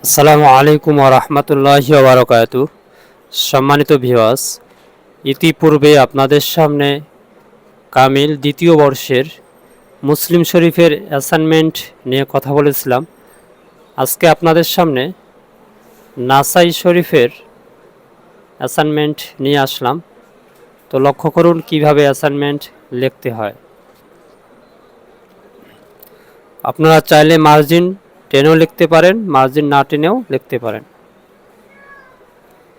আসসালামু আলাইকুম ওয়া রাহমাতুল্লাহি ওয়া বারাকাতুহু। সম্মানিত ভিউয়ার্স, ইতিপূর্বে আপনাদের সামনে কামিল দ্বিতীয় বর্ষের মুসলিম শরীফের অ্যাসাইনমেন্ট নিয়ে কথা বলেছিলাম। আজকে আপনাদের সামনে নাসাই শরীফের অ্যাসাইনমেন্ট নিয়ে আসলাম। তো লক্ষ্য করুন কিভাবে অ্যাসাইনমেন্ট লিখতে হয়। আপনারা চাইলে মার্জিন টেনেও লিখতে পারেন, মার্জিন না টেনেও লিখতে পারেন।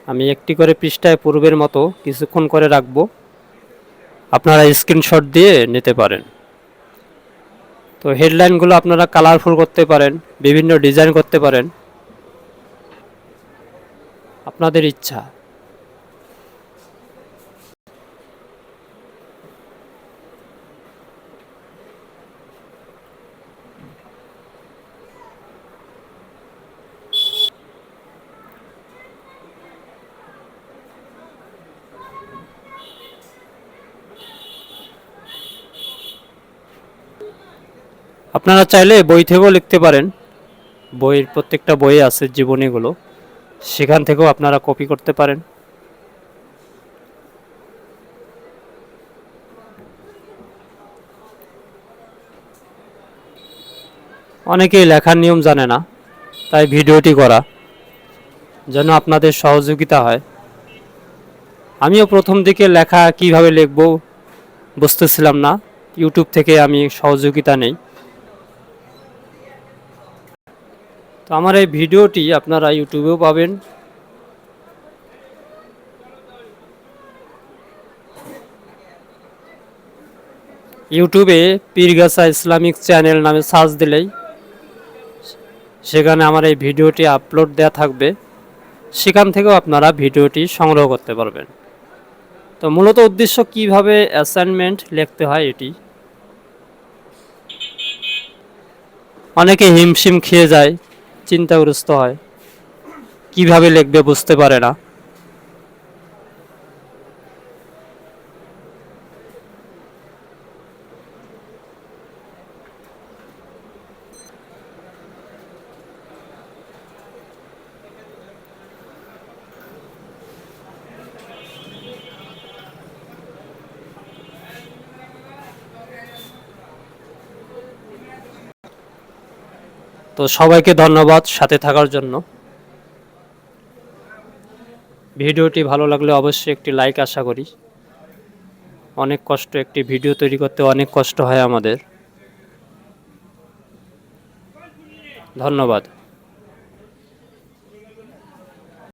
আমি একটি করে পৃষ্ঠায় পূর্বের মতো কিছুক্ষণ করে রাখব, আপনারা স্ক্রিনশট দিয়ে নিতে পারেন। তো হেডলাইনগুলো আপনারা কালারফুল করতে পারেন, বিভিন্ন ডিজাইন করতে পারেন, আপনাদের ইচ্ছা। আপনারা চাইলে বই থেকেও লিখতে পারেন, বইয়ের প্রত্যেকটা বইয়ে আছে জীবনীগুলো, সেখান থেকেও আপনারা কপি করতে পারেন। অনেকেই লেখার নিয়ম জানে না, তাই ভিডিওটি করা যেন আপনাদের সহযোগিতা হয়। আমিও প্রথম দিকে লেখা কিভাবে লিখব বুঝতেছিলাম না, ইউটিউব থেকে আমি সহযোগিতা নেই। তো আমার এই ভিডিওটি আপনারা ইউটিউবেও পাবেন, ইউটিউবে পীরগাছা ইসলামিক চ্যানেল নামে সার্চ দিলেই সেখানে আমার এই ভিডিওটি আপলোড দেওয়া থাকবে, সেখান থেকেও আপনারা ভিডিওটি সংগ্রহ করতে পারবেন। তো মূলত উদ্দেশ্য কিভাবে অ্যাসাইনমেন্ট লিখতে হয় এটি। অনেকে হিমশিম খেয়ে যায়, চিন্তাগ্রস্ত হয়, কিভাবে লিখবে বুঝতে পারে না। তো সবাইকে ধন্যবাদ সাথে থাকার জন্য। ভিডিওটি ভালো লাগলে অবশ্যই একটি লাইক আশা করি। অনেক কষ্ট, একটি ভিডিও তৈরি করতে অনেক কষ্ট হয় আমাদের। ধন্যবাদ।